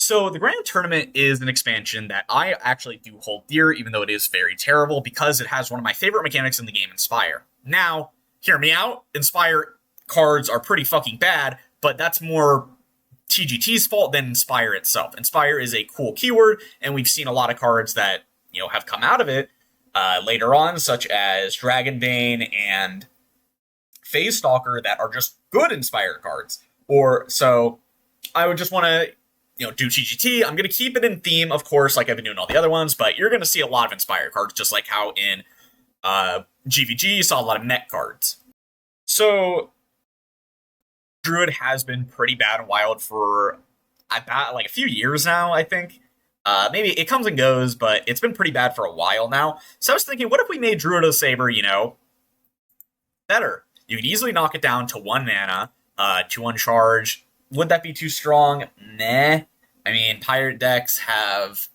So the Grand Tournament is an expansion that I actually do hold dear, even though it is very terrible, because it has one of my favorite mechanics in the game, Inspire. Now, hear me out. Inspire cards are pretty fucking bad, but that's more TGT's fault than Inspire itself. Inspire is a cool keyword, and we've seen a lot of cards that have come out of it later on, such as Dragonbane and Phase Stalker, that are just good Inspire cards. Or so I would just want to do TGT. I'm going to keep it in theme, of course, like I've been doing all the other ones, but you're going to see a lot of Inspire cards, just like how in GVG you saw a lot of net cards. So Druid has been pretty bad and wild for about like a few years now, I think. Maybe it comes and goes, but it's been pretty bad for a while now. So I was thinking, what if we made Druid of Saber, better? You could easily knock it down to 1 mana, to uncharge. Would that be too strong? Nah. I mean, pirate decks have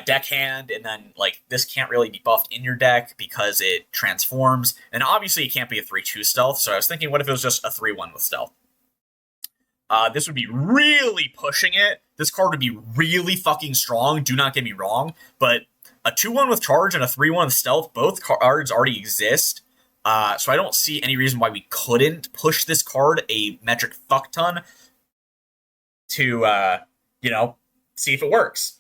deckhand, and then this can't really be buffed in your deck because it transforms. And obviously, it can't be a 3/2 stealth. So I was thinking, what if it was just a 3/1 with stealth? This would be really pushing it. This card would be really fucking strong. Do not get me wrong, but a 2/1 with charge and a 3/1 with stealth, both cards already exist. So I don't see any reason why we couldn't push this card a metric fuck ton to, see if it works.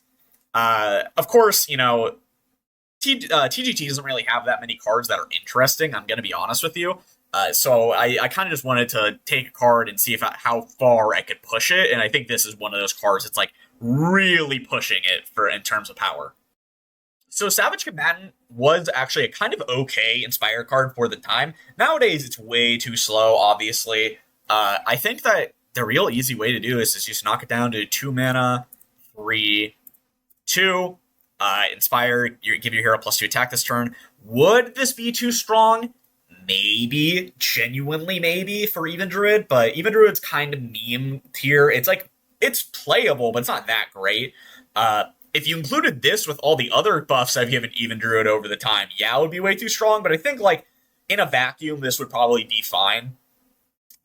Of course, TGT doesn't really have that many cards that are interesting, I'm going to be honest with you. So I kind of just wanted to take a card and see how far I could push it, and I think this is one of those cards that's really pushing it in terms of power. So Savage Combatant was actually a kind of okay Inspire card for the time. Nowadays, it's way too slow, obviously. I think that the real easy way to do this is just knock it down to 2 mana, 3/2. Inspire, give your hero +2 attack this turn. Would this be too strong? Maybe. Genuinely maybe for Even Druid, but Even Druid's kind of meme tier. It's playable, but it's not that great. If you included this with all the other buffs I've given Even Druid over the time, yeah, it would be way too strong, but I think, in a vacuum, this would probably be fine.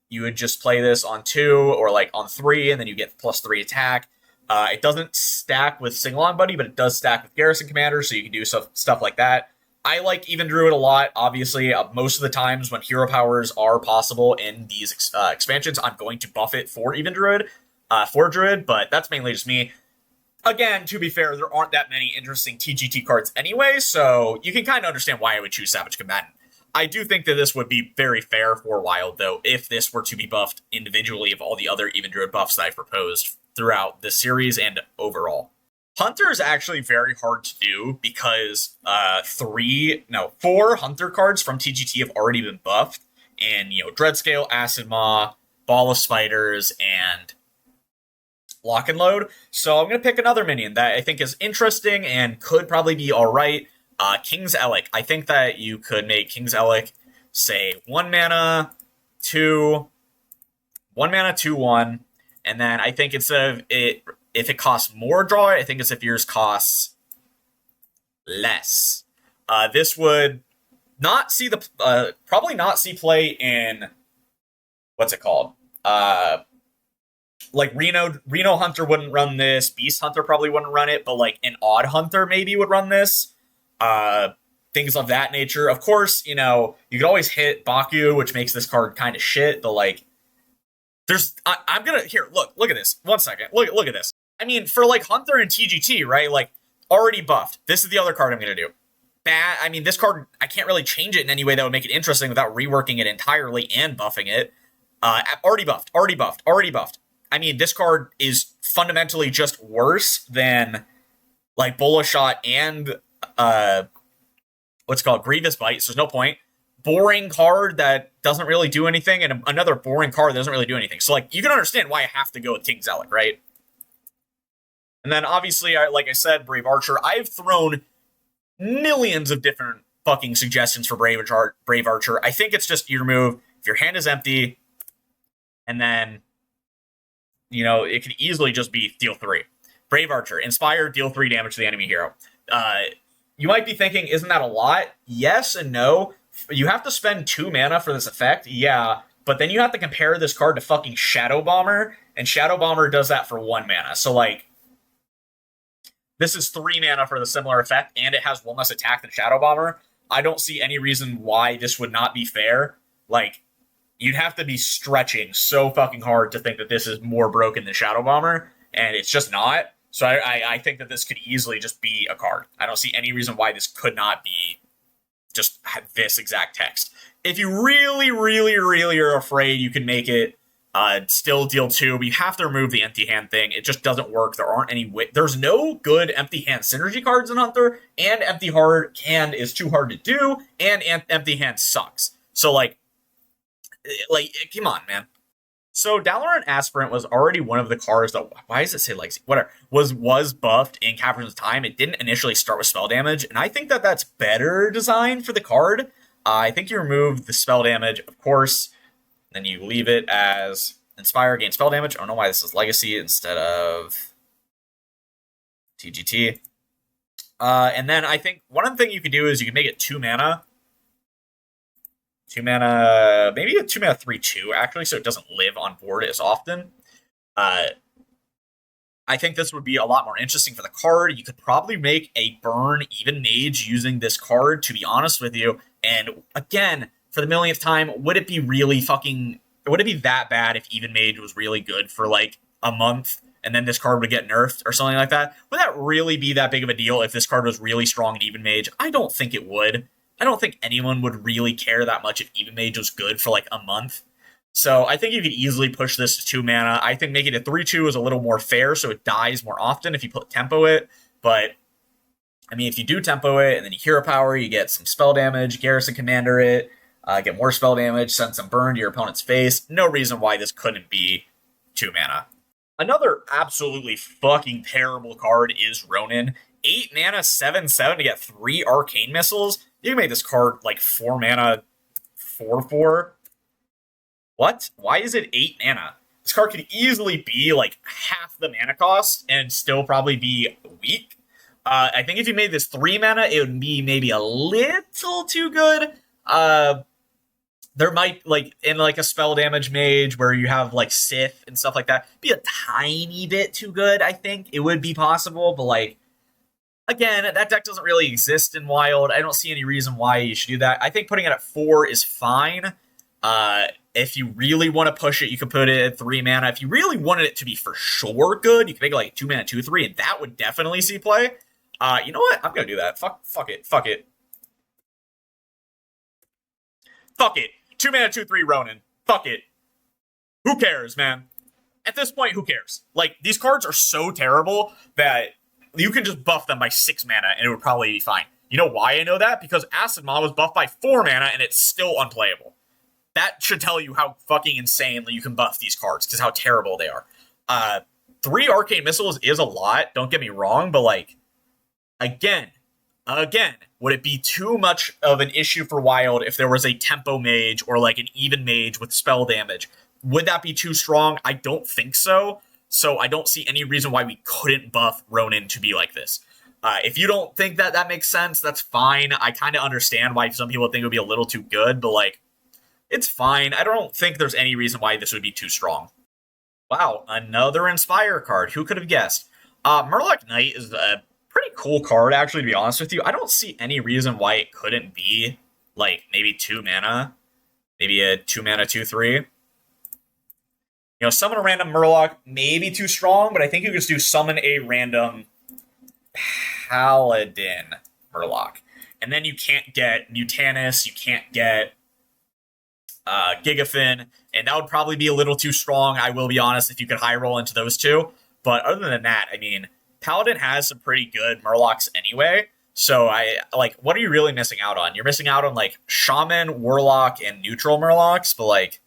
You would just play this on 2 or, on 3, and then you get +3 attack. It doesn't stack with Sing-Along Buddy, but it does stack with Garrison Commander, so you can do stuff like that. I like Even Druid a lot, obviously. Most of the times when hero powers are possible in these expansions, I'm going to buff it for Even Druid, but that's mainly just me. Again, to be fair, there aren't that many interesting TGT cards anyway, so you can kind of understand why I would choose Savage Combatant. I do think that this would be very fair for Wild, though, if this were to be buffed individually of all the other Even Druid buffs that I've proposed throughout this series and overall. Hunter is actually very hard to do because 4 Hunter cards from TGT have already been buffed, and Dreadscale, Acid Maw, Ball of Spiders, and Lock and Load. So I'm going to pick another minion that I think is interesting and could probably be alright. King's Elec. I think that you could make King's Elec, say, 1 mana, 2, 1 mana, 2/1, and then I think instead of it, if it costs more draw, I think as if yours costs less. This would not see probably not see play in, what's it called? Reno Hunter wouldn't run this. Beast Hunter probably wouldn't run it, but an Odd Hunter maybe would run this. Things of that nature. Of course, you could always hit Baku, which makes this card kind of shit, but I'm gonna, here, look at this. 1 second. Look at this. I mean, for Hunter and TGT, right? Already buffed. This is the other card I'm gonna do. Bad. I mean, this card, I can't really change it in any way that would make it interesting without reworking it entirely and buffing it. Already buffed. I mean, this card is fundamentally just worse than Bola Shot and Grievous Bite, so there's no point. Boring card that doesn't really do anything, and another boring card that doesn't really do anything. So, you can understand why I have to go with King's Elec, right? And then, obviously, like I said, Brave Archer. I've thrown millions of different fucking suggestions for Brave Archer. I think it's just your move. If your hand is empty, and then, it could easily just be deal 3. Brave Archer. Inspire, deal 3 damage to the enemy hero. You might be thinking, isn't that a lot? Yes and no. You have to spend 2 mana for this effect, yeah, But then you have to compare this card to fucking Shadow Bomber, and Shadow Bomber does that for 1 mana. So, like, this is 3 mana for the similar effect, and it has 1 less attack than Shadow Bomber. I don't see any reason why this would not be fair. Like, you'd have to be stretching so fucking hard to think that this is more broken than Shadow Bomber, and it's just not. So I think that this could easily just be a card. I don't see any reason why this could not be just this exact text. If you really, really, really are afraid you can make it still deal 2, but you have to remove the empty hand thing. It just doesn't work. There aren't any there's no good empty hand synergy cards in Hunter, and empty hand is too hard to do, and empty hand sucks. So like come on, man. So Dalaran Aspirant was already one of the cards that, why does it say Legacy? Whatever, was buffed in Caverns Time. It didn't initially start with spell damage, and I think that that's better design for the card. I think you remove the spell damage, of course, then you leave it as Inspire, gain spell damage. I don't know why this is Legacy instead of TGT. And then I think one other thing you could do is you can make it 2 mana. 2 mana, maybe a 2 mana 3/2 actually, so it doesn't live on board as often. I think this would be a lot more interesting for the card. You could probably make a burn even mage using this card, to be honest with you. And again, for the millionth time, would it be that bad if even mage was really good for like a month and then this card would get nerfed or something like that? Would that really be that big of a deal if this card was really strong in even mage? I don't think it would. I don't think anyone would really care that much if even mage was good for like a month. So I think you could easily push this to 2 mana. I think making it 3/2 is a little more fair, so it dies more often if you put tempo it. But I mean, if you do tempo it and then you hero power, you get some spell damage, garrison commander it, get more spell damage, send some burn to your opponent's face. No reason why this couldn't be 2 mana. Another absolutely fucking terrible card is Ronin. 8 mana, 7/7 to get 3 arcane missiles. You can make this card like 4 mana, 4/4. What? Why is it 8 mana? This card could easily be like half the mana cost and still probably be weak. I think if you made this 3 mana, it would be maybe a little too good. There might, like, in like a spell damage mage where you have like Sith and stuff like that, be a tiny bit too good, I think. It would be possible, but like, again, that deck doesn't really exist in Wild. I don't see any reason why you should do that. I think putting it at 4 is fine. If you really want to push it, you could put it at 3 mana. If you really wanted it to be for sure good, you could make it like 2 mana, 2/3, and that would definitely see play. You know what? I'm gonna do that. Fuck it. Fuck it. 2 mana, 2/3 Ronin. Fuck it. Who cares, man? At this point, who cares? Like, these cards are so terrible that you can just buff them by 6 mana and it would probably be fine. You know why I know that? Because Acid Maw was buffed by 4 mana and it's still unplayable. That should tell you how fucking insanely you can buff these cards, because how terrible they are. 3 Arcane Missiles is a lot, don't get me wrong, but like, again, would it be too much of an issue for Wild if there was a tempo mage or like an even mage with spell damage? Would that be too strong? I don't think so. So I don't see any reason why we couldn't buff Ronin to be like this. If you don't think that that makes sense, that's fine. I kind of understand why some people think it would be a little too good, but like, it's fine. I don't think there's any reason why this would be too strong. Wow, another Inspire card. Who could have guessed? Murloc Knight is a pretty cool card, actually, to be honest with you. I don't see any reason why it couldn't be, like, maybe 2 mana. Maybe a 2 mana, 2/3. You know, summon a random Murloc, maybe too strong, but I think you could just do summon a random Paladin Murloc. And then you can't get Mutanus, you can't get Gigafin, and that would probably be a little too strong, I will be honest, if you could high roll into those two. But other than that, I mean, Paladin has some pretty good Murlocs anyway, so what are you really missing out on? You're missing out on, like, Shaman, Warlock, and neutral Murlocs, but, like,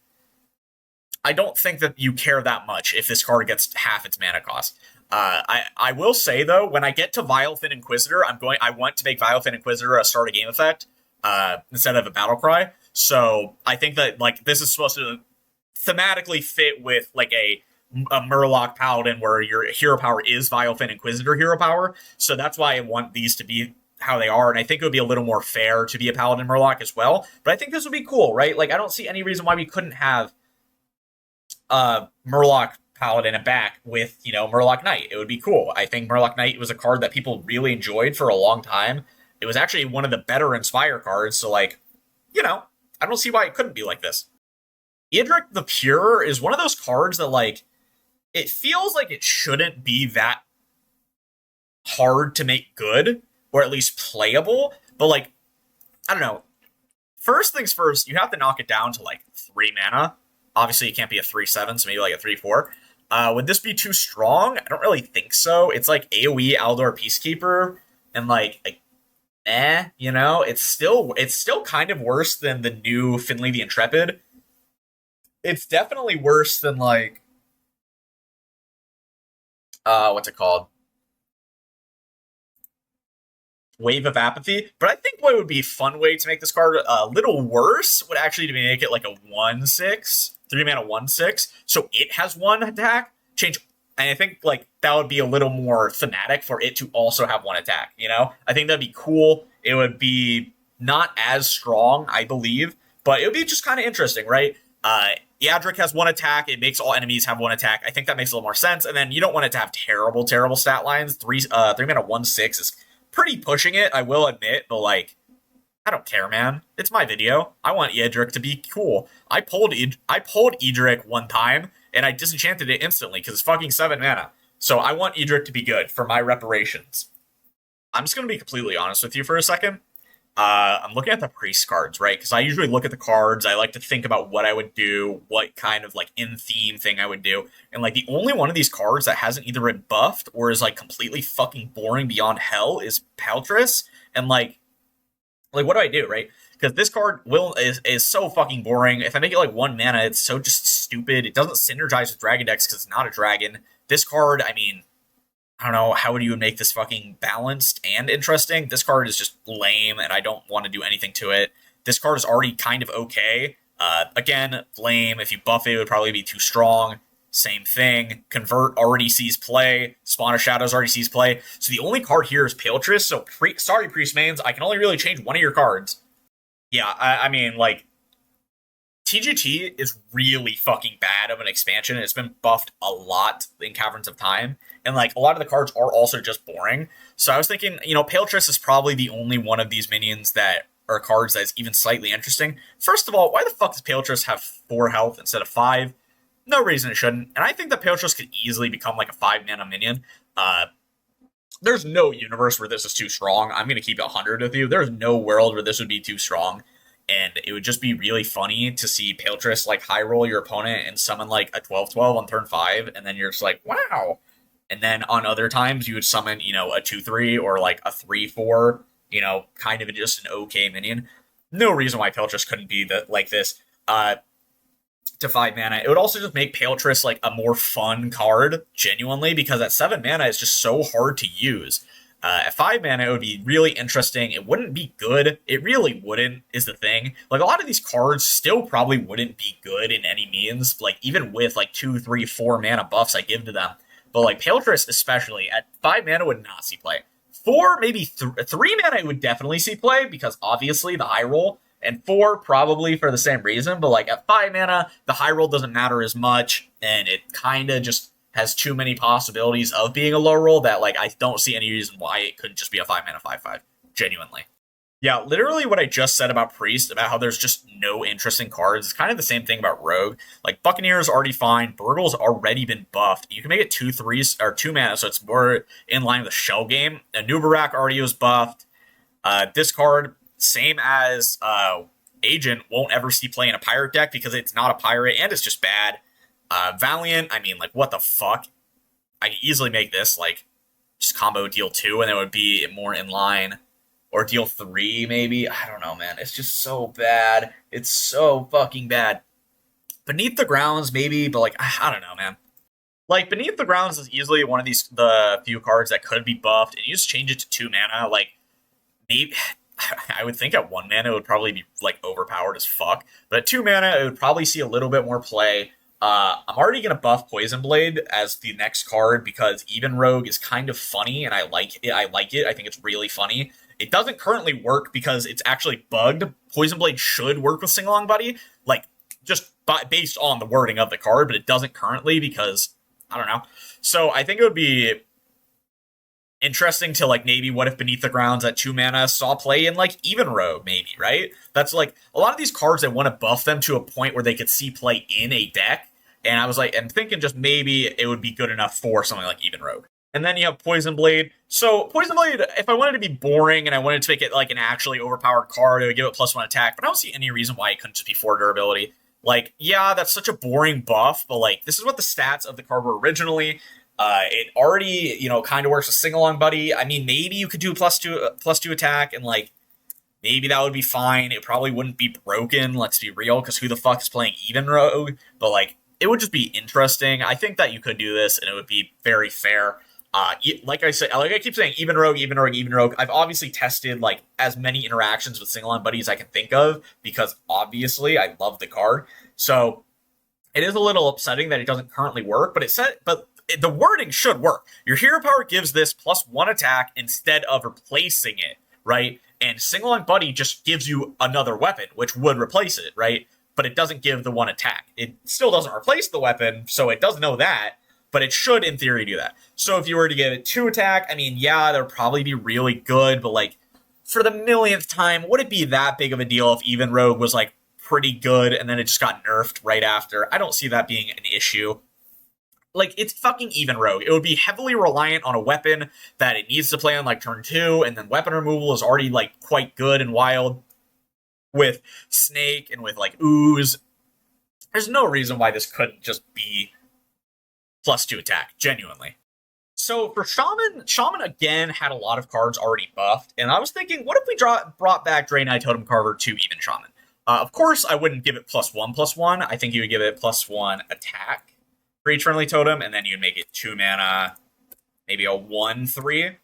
I don't think that you care that much if this card gets half its mana cost. I will say, though, when I get to Vilefin Inquisitor, I want to make Vilefin Inquisitor a start a game effect instead of a battle cry. So I think that, like, this is supposed to thematically fit with like a Murloc Paladin where your hero power is Vilefin Inquisitor hero power. So that's why I want these to be how they are, and I think it would be a little more fair to be a Paladin Murloc as well. But I think this would be cool, right? Like, I don't see any reason why we couldn't have Murloc Paladin and back with, Murloc Knight. It would be cool. I think Murloc Knight was a card that people really enjoyed for a long time. It was actually one of the better Inspire cards, so like, I don't see why it couldn't be like this. Idrik the Pure is one of those cards that like it feels like it shouldn't be that hard to make good, or at least playable, but like, I don't know. First things first, you have to knock it down to like 3 mana. Obviously, it can't be a 3/7, so maybe like a 3/4. Would this be too strong? I don't really think so. It's like AoE Aldor Peacekeeper, and like it's still kind of worse than the new Finley the Intrepid. It's definitely worse than like what's it called? Wave of Apathy. But I think what would be a fun way to make this card a little worse would actually to make it like a 1/6, 3-mana 1/6. So it has 1 attack. Change. And I think like that would be a little more thematic for it to also have 1 attack, I think that'd be cool. It would be not as strong, I believe, but it would be just kind of interesting, right? Yadric has 1 attack. It makes all enemies have 1 attack. I think that makes a little more sense. And then you don't want it to have terrible stat lines. 3-mana 1/6 is pretty pushing it, I will admit, but like, I don't care, man. It's my video. I want Edric to be cool. I pulled Edric one time, and I disenchanted it instantly because it's fucking 7 mana. So I want Edric to be good for my reparations. I'm just going to be completely honest with you for a second. I'm looking at the priest cards, right? Because I usually look at the cards. I like to think about what I would do, what kind of like in-theme thing I would do. And like the only one of these cards that hasn't either been buffed or is like completely fucking boring beyond hell is Paltris. And like what do I do, right? Because this card is so fucking boring. If I make it like 1 mana, it's so just stupid. It doesn't synergize with Dragon decks because it's not a dragon. This card, I mean, I don't know, how would you make this fucking balanced and interesting? This card is just lame, and I don't want to do anything to it. This card is already kind of okay. Again, lame. If you buff it, it would probably be too strong. Same thing. Convert already sees play. Spawn of Shadows already sees play. So the only card here is Paltris. So sorry, Priest Mains, I can only really change one of your cards. Yeah, I mean, like, TGT is really fucking bad of an expansion, and it's been buffed a lot in Caverns of Time, and like a lot of the cards are also just boring. So I was thinking, Paltris is probably the only one of these minions that are cards that is even slightly interesting. First of all, why the fuck does Paltris have 4 health instead of 5? No reason it shouldn't, and I think that Paltris could easily become like a 5-mana minion. There's no universe where this is too strong. I'm going to keep it 100 with you. There's no world where this would be too strong. And it would just be really funny to see Paltris like high roll your opponent and summon like a 12/12 on turn 5, and then you're just like, wow. And then on other times you would summon, a 2/3 or like a 3/4, kind of just an okay minion. No reason why Paltris couldn't be like this. To 5 mana. It would also just make Paltris like a more fun card, genuinely, because at 7 mana it's just so hard to use. At 5 mana, it would be really interesting. It wouldn't be good. It really wouldn't, is the thing. Like, a lot of these cards still probably wouldn't be good in any means, like, even with, like, 2, 3, 4 mana buffs I give to them. But, like, Paltris, especially, at 5 mana would not see play. 4, maybe 3 mana would definitely see play, because, obviously, the high roll, and 4, probably for the same reason, but, like, at 5 mana, the high roll doesn't matter as much, and it kind of just has too many possibilities of being a low roll that, like, I don't see any reason why it couldn't just be a 5 mana 5/5. Genuinely. Yeah, literally what I just said about Priest, about how there's just no interesting cards, is kind of the same thing about Rogue. Like, Buccaneer is already fine. Burgle's already been buffed. You can make it 2/3 or 2 mana, so it's more in line with the Shell game. Anubarak already was buffed. This card, same as Agent, won't ever see play in a pirate deck because it's not a pirate and it's just bad. Valiant, I mean, like, what the fuck? I could easily make this, like, just combo deal 2, and it would be more in line. Or deal 3, maybe? I don't know, man. It's just so bad. It's so fucking bad. Beneath the Grounds, maybe, but, like, I don't know, man. Like, Beneath the Grounds is easily one of the few cards that could be buffed, and you just change it to 2 mana, like, maybe... I would think at 1 mana it would probably be, like, overpowered as fuck. But at 2 mana, it would probably see a little bit more play. I'm already going to buff Poison Blade as the next card because Even Rogue is kind of funny, and I like it. I think it's really funny. It doesn't currently work because it's actually bugged. Poison Blade should work with Singalong Buddy. Like, just based on the wording of the card, but it doesn't currently because, I don't know. So I think it would be interesting to like maybe what if Beneath the Grounds at 2 mana saw play in like Even Rogue, maybe, right? That's like a lot of these cards that want to buff them to a point where they could see play in a deck. And I was like, I'm thinking just maybe it would be good enough for something like Even Rogue. And then you have Poison Blade. So Poison Blade, if I wanted to be boring and I wanted to make it like an actually overpowered card, it would give it +1 attack. But I don't see any reason why it couldn't just be 4 durability. Like, yeah, that's such a boring buff, but like this is what the stats of the card were originally. It already, kind of works with Sing-Along Buddy. I mean, maybe you could do +2 attack, and like maybe that would be fine. It probably wouldn't be broken. Let's be real, because who the fuck is playing Even Rogue? But like, it would just be interesting. I think that you could do this, and it would be very fair. Like I said, like I keep saying, Even Rogue, Even Rogue, Even Rogue. I've obviously tested like as many interactions with Sing-Along Buddy as I can think of, because obviously I love the card. So it is a little upsetting that it doesn't currently work, but the wording should work. Your hero power gives this +1 attack instead of replacing it, right? And Sing-Along Buddy just gives you another weapon, which would replace it, right? But it doesn't give the 1 attack. It still doesn't replace the weapon, so it does know that, but it should, in theory, do that. So if you were to give it 2 attack, I mean, yeah, that would probably be really good, but like, for the millionth time, would it be that big of a deal if Even Rogue was like pretty good and then it just got nerfed right after? I don't see that being an issue. Like, it's fucking Even Rogue. It would be heavily reliant on a weapon that it needs to play on, like, turn 2, and then weapon removal is already, like, quite good and wild with Snake and with, like, Ooze. There's no reason why this couldn't just be +2 attack, genuinely. So, for Shaman again had a lot of cards already buffed, and I was thinking, what if we brought back Draenei Totem Carver to even Shaman? Of course, I wouldn't give it +1/+1. I think you would give it +1 attack for each friendly totem, and then you'd make it 2 mana, maybe a 1/3.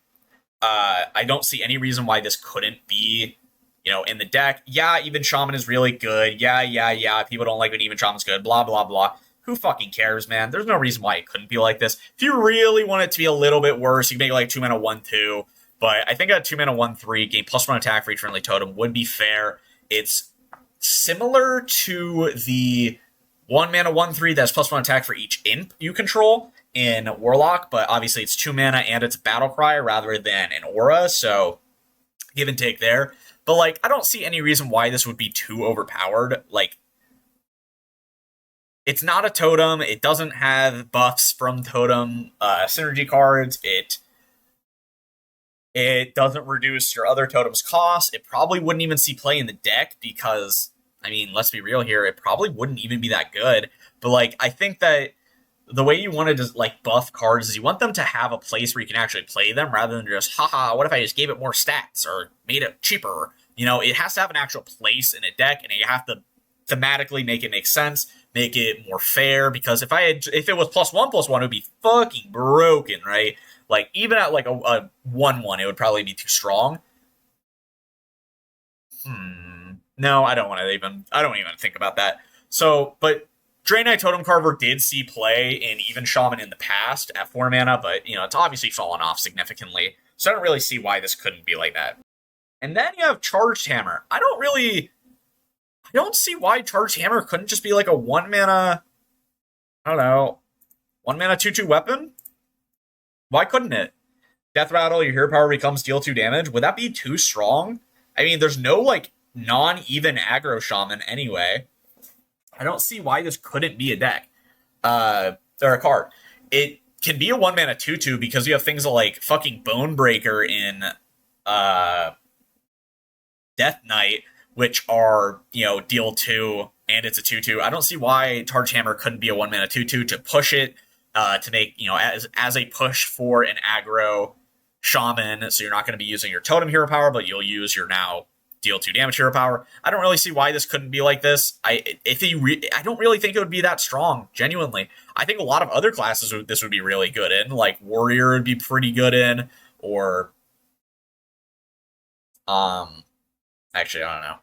I don't see any reason why this couldn't be, in the deck. Yeah, Even Shaman is really good. Yeah. People don't like when Even Shaman's good. Blah, blah, blah. Who fucking cares, man? There's no reason why it couldn't be like this. If you really want it to be a little bit worse, you can make it like 2 mana 1/2. But I think a 2 mana 1/3, gain +1 attack for each friendly totem would be fair. It's similar to the 1 mana 1/3 that's +1 attack for each imp you control in Warlock, but obviously it's 2 mana and it's a battle cry rather than an aura, so give and take there. But like, I don't see any reason why this would be too overpowered. Like, it's not a totem. It doesn't have buffs from totem synergy cards. It doesn't reduce your other totem's cost. It probably wouldn't even see play in the deck because, I mean, let's be real here, it probably wouldn't even be that good. But like, I think that the way you want to like buff cards is you want them to have a place where you can actually play them rather than just, haha, what if I just gave it more stats or made it cheaper? It has to have an actual place in a deck, and you have to thematically make it make sense, make it more fair, because if it was +1/+1, it would be fucking broken, right? Like, even at like a 1/1, it would probably be too strong. No, I don't even think about that. So, but Draenei Totem Carver did see play in Even Shaman in the past at 4 mana, but it's obviously fallen off significantly. So I don't really see why this couldn't be like that. And then you have Charged Hammer. I don't see why Charged Hammer couldn't just be like a 1 mana, I don't know, 1 mana 2/2 weapon? Why couldn't it? Death Rattle, your hero power becomes deal 2 damage. Would that be too strong? I mean, there's no like non-even aggro Shaman anyway. I don't see why this couldn't be a deck. Or a card. It can be a 1 mana 2/2 because you have things like fucking Bonebreaker in Death Knight, which are, deal 2, and it's a 2/2. I don't see why Charged Hammer couldn't be a 1 mana 2/2 to push it, to make, as a push for an aggro Shaman, so you're not going to be using your totem hero power, but you'll use your now deal 2 damage hero power. I don't really see why this couldn't be like this. I don't really think it would be that strong, genuinely. I think a lot of other classes this would be really good in, like Warrior would be pretty good in, or actually, I don't know.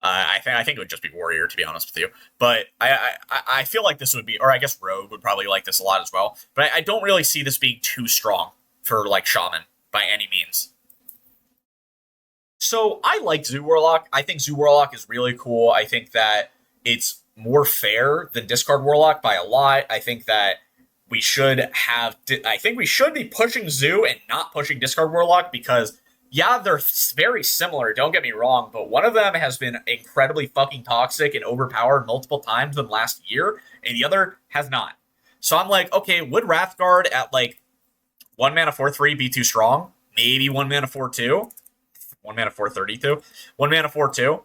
I think it would just be Warrior, to be honest with you. But I feel like this would be, or I guess Rogue would probably like this a lot as well. But I don't really see this being too strong for like Shaman by any means. So I like Zoo Warlock. I think Zoo Warlock is really cool. I think that it's more fair than Discard Warlock by a lot. I think that we should have. I think we should be pushing Zoo and not pushing Discard Warlock because yeah, they're very similar. Don't get me wrong, but one of them has been incredibly fucking toxic and overpowered multiple times in the last year, and the other has not. So I'm like, okay, would Wrathguard at like 1 mana 4/3 be too strong? Maybe 1 mana 4/2. 1 mana 4/32. 1 mana 4/2.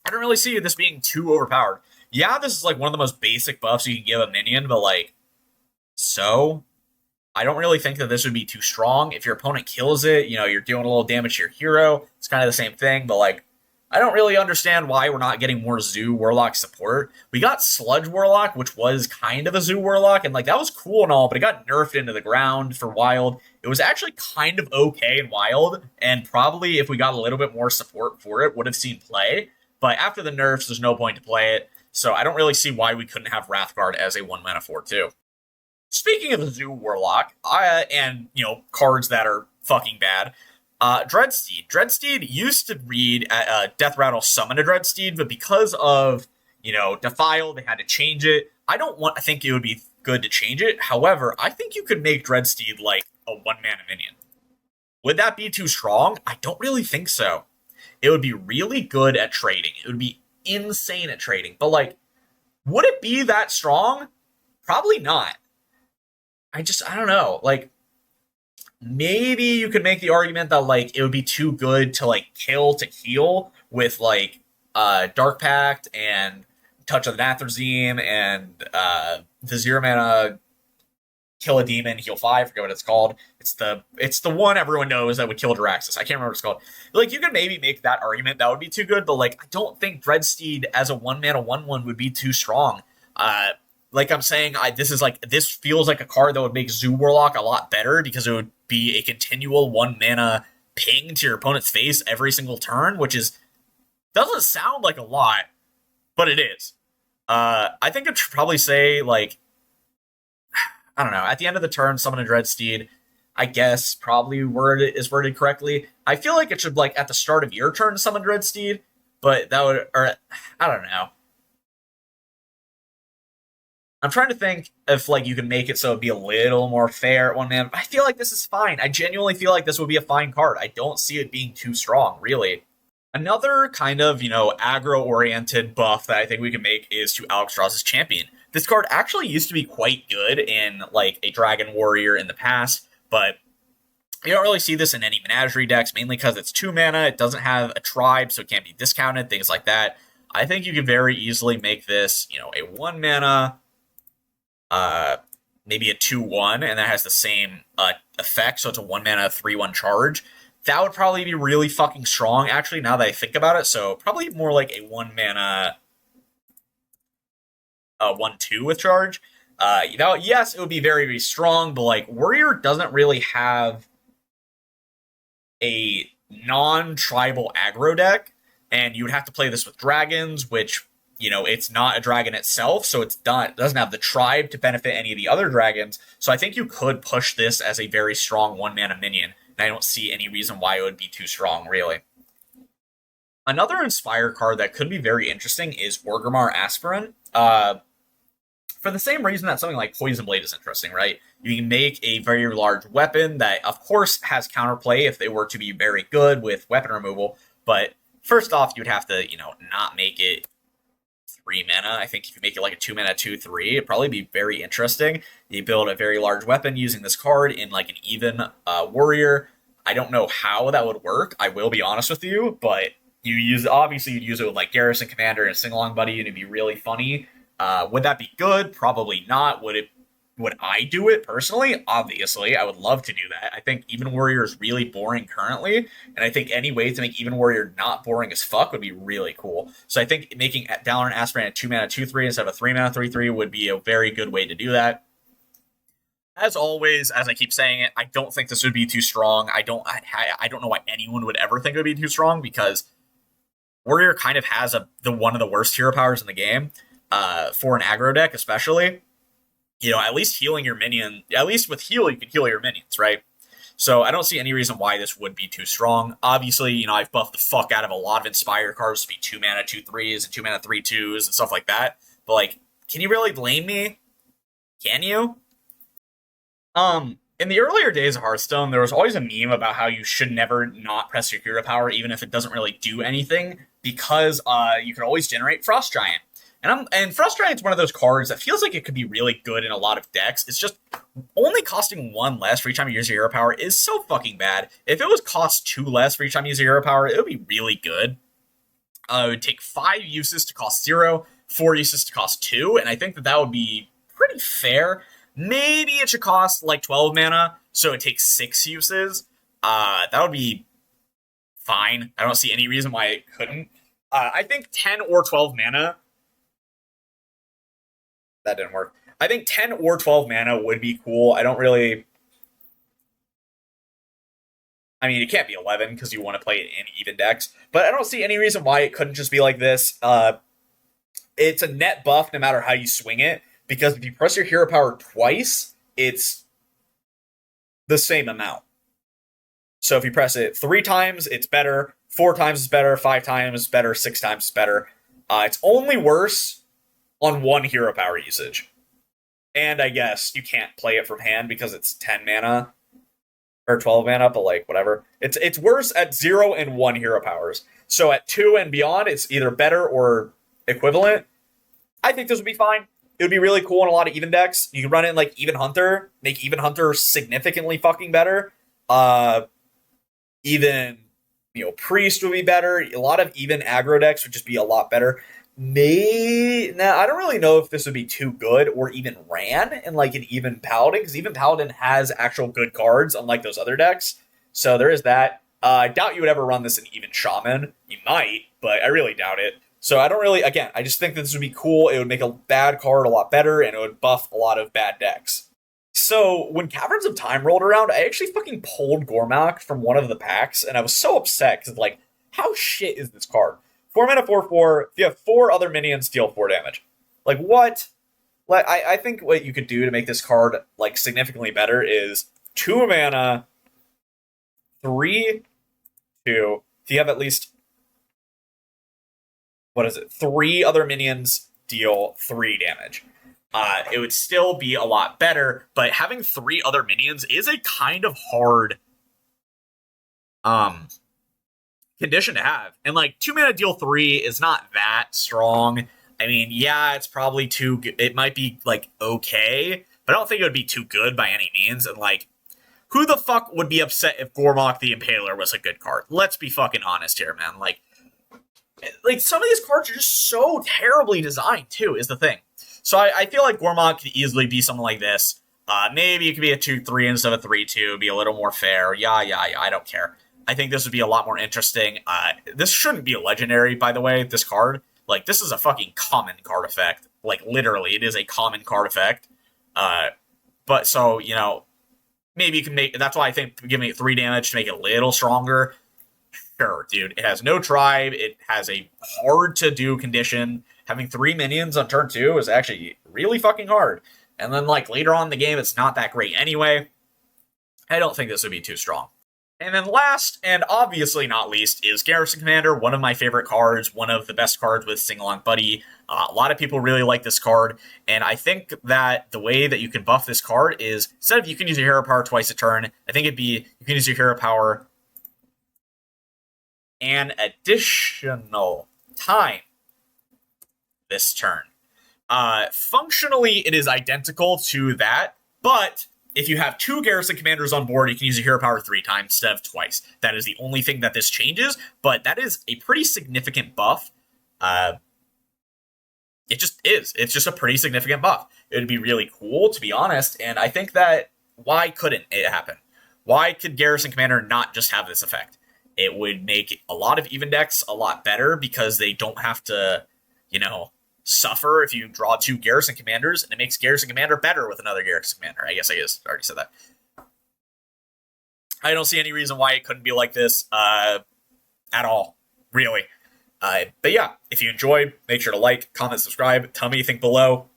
I don't really see this being too overpowered. Yeah, this is like one of the most basic buffs you can give a minion, but like, so I don't really think that this would be too strong. If your opponent kills it, you know, you're doing a little damage to your hero. It's kind of the same thing, but like, I don't really understand why we're not getting more Zoo Warlock support. We got Sludge Warlock, which was kind of a Zoo Warlock, and like that was cool and all, but it got nerfed into the ground for Wild. It was actually kind of okay in Wild, and probably if we got a little bit more support for it, would have seen play. But after the nerfs, there's no point to play it, so I don't really see why we couldn't have Wrathguard as a 1 mana 4/2. Speaking of Zoo Warlock, and you know cards that are fucking bad, Dreadsteed. Dreadsteed used to read Death Rattle summon a Dreadsteed, but because of Defile, they had to change it. I think it would be good to change it. However, I think you could make Dreadsteed like a 1 mana minion. Would that be too strong? I don't really think so. It would be really good at trading. It would be insane at trading. But like, would it be that strong? Probably not. I don't know. Like, maybe you could make the argument that like it would be too good to like kill to heal with like Dark Pact and Touch of the Nathrezim and the 0 mana kill a demon, heal 5, forget what it's called. It's the one everyone knows that would kill Jaraxxus. I can't remember what it's called. Like, you could maybe make that argument that would be too good, but like I don't think Dreadsteed as a 1 mana 1/1 would be too strong. Like I'm saying, this feels like a card that would make Zoo Warlock a lot better because it would be a continual 1 mana ping to your opponent's face every single turn, which doesn't sound like a lot, but it is. I think it should probably say like, I don't know, at the end of the turn, summon a Dreadsteed. I guess probably worded correctly. I feel like it should like at the start of your turn summon Dreadsteed, but that would, or I don't know. I'm trying to think if like you can make it so it'd be a little more fair at 1 mana. I feel like this is fine. I genuinely feel like this would be a fine card. I don't see it being too strong, really. Another kind of, aggro-oriented buff that I think we can make is to Alexstrasza's Champion. This card actually used to be quite good in like a Dragon Warrior in the past, but you don't really see this in any Menagerie decks, mainly because it's 2 mana, it doesn't have a tribe, so it can't be discounted, things like that. I think you could very easily make this, a 1 mana, maybe a 2/1, and that has the same effect, so it's a 1 mana 3/1 charge. That would probably be really fucking strong, actually, now that I think about it, so probably more like a 1 mana 1/2 with charge. Yes, it would be very, very strong, but like, Warrior doesn't really have a non-tribal aggro deck, and you would have to play this with dragons, which it's not a dragon itself, so it doesn't have the tribe to benefit any of the other dragons. So I think you could push this as a very strong 1 mana minion, and I don't see any reason why it would be too strong, really. Another Inspire card that could be very interesting is Orgrimmar Aspirant. For the same reason that something like Poison Blade is interesting, right? You can make a very large weapon that, of course, has counterplay if they were to be very good with weapon removal, but first off, you'd have to, not make it 3 mana. I think if you make it like a 2 mana 2/3, it'd probably be very interesting. You build a very large weapon using this card in like an even warrior. I don't know how that would work, I will be honest with you, but you'd use it with like Garrison Commander and Sing Along Buddy, and it'd be really funny. Would that be good? Probably not. Would I do it personally? Obviously, I would love to do that. I think Even Warrior is really boring currently, and I think any way to make Even Warrior not boring as fuck would be really cool. So I think making Dalaran Aspirant a 2 mana 2/3 instead of a 3 mana 3/3 would be a very good way to do that. As always, as I keep saying it, I don't think this would be too strong. I don't know why anyone would ever think it would be too strong, because Warrior kind of has one of the worst hero powers in the game, for an aggro deck especially. At least healing your minion, at least with heal, you can heal your minions, right? So I don't see any reason why this would be too strong. Obviously, I've buffed the fuck out of a lot of Inspire cards to be 2 mana 2/3s and 2 mana 3/2s and stuff like that. but like, can you really blame me? Can you? In the earlier days of Hearthstone, there was always a meme about how you should never not press your hero power, even if it doesn't really do anything, because you can always generate Frost Giant. And Frost Giant's one of those cards that feels like it could be really good in a lot of decks. It's just only costing 1 less for each time you use your hero power is so fucking bad. If it was cost 2 less for each time you use your hero power, it would be really good. It would take 5 uses to cost 0, 4 uses to cost 2, and I think that would be pretty fair. Maybe it should cost like 12 mana, so it takes 6 uses. That would be fine. I don't see any reason why it couldn't. I think 10 or 12 mana. That didn't work. I think 10 or 12 mana would be cool. I don't really. I mean, it can't be 11 because you want to play it in even decks, but I don't see any reason why it couldn't just be like this. It's a net buff no matter how you swing it, because if you press your hero power twice, it's the same amount. So if you press it 3 times, it's better. 4 times is better. 5 times is better. 6 times is better. It's only worse on 1 hero power usage. And I guess you can't play it from hand because it's 10 mana. Or 12 mana, but like, whatever. It's worse at 0 and 1 hero powers. So at 2 and beyond, it's either better or equivalent. I think this would be fine. It would be really cool in a lot of even decks. You can run in like Even Hunter, make Even Hunter significantly fucking better. Even, Priest would be better. A lot of even aggro decks would just be a lot better. Now, I don't really know if this would be too good or even ran in like an Even Paladin, because Even Paladin has actual good cards, unlike those other decks. So there is that. I doubt you would ever run this in Even Shaman. You might, but I really doubt it. So I don't really, again, I just think that this would be cool. It would make a bad card a lot better, and it would buff a lot of bad decks. So when Caverns of Time rolled around, I actually fucking pulled Gormak from one of the packs, and I was so upset, because like, how shit is this card? 4 mana, 4/4. If you have 4 other minions, deal 4 damage. Like, what? Like, I think what you could do to make this card like significantly better is 2 mana, 3, 2. If you have at least 3 other minions, deal 3 damage. It would still be a lot better, but having 3 other minions is a kind of hard condition to have. And like 2 mana deal 3 is not that strong. I mean, yeah, it's probably too good. It might be like okay, but I don't think it would be too good by any means. And like, who the fuck would be upset if Gormak the Impaler was a good card? Let's be fucking honest here, man. Like some of these cards are just so terribly designed too, is the thing. So I feel like Gormak could easily be something like this. Maybe it could be a 2/3 instead of a 3/2, be a little more fair. Yeah, I don't care. I think this would be a lot more interesting. This shouldn't be a legendary, by the way, this card. Like, this is a fucking common card effect. Like, literally, it is a common card effect. But so, maybe you can make... That's why I think giving it 3 damage to make it a little stronger. Sure, dude. It has no tribe. It has a hard-to-do condition. Having 3 minions on turn 2 is actually really fucking hard. And then, like, later on in the game, it's not that great anyway. I don't think this would be too strong. And then last, and obviously not least, is Garrison Commander, one of my favorite cards, one of the best cards with Sing-Along Buddy. A lot of people really like this card, and I think that the way that you can buff this card is, instead of you can use your hero power twice a turn, I think it'd be, you can use your hero power an additional time this turn. Functionally, it is identical to that, but if you have 2 Garrison Commanders on board, you can use your hero power 3 times instead of twice. That is the only thing that this changes, but that is a pretty significant buff. It just is. It's just a pretty significant buff. It would be really cool, to be honest, and I think that why couldn't it happen? Why could Garrison Commander not just have this effect? It would make a lot of even decks a lot better because they don't have to, suffer if you draw 2 Garrison Commanders, and it makes Garrison Commander better with another Garrison Commander. I already said that. I don't see any reason why it couldn't be like this at all, really. But yeah, if you enjoyed, make sure to like, comment, subscribe. Tell me what you think below.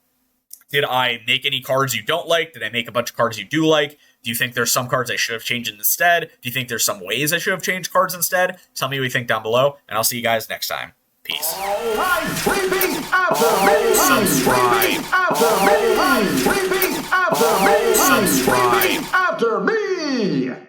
Did I make any cards you don't like? Did I make a bunch of cards you do like? Do you think there's some cards I should have changed instead? Do you think there's some ways I should have changed cards instead? Tell me what you think down below, and I'll see you guys next time. Peace. All right, repeat after me. Subscribe. Repeat after me. Repeat after me. Subscribe. Repeat after me.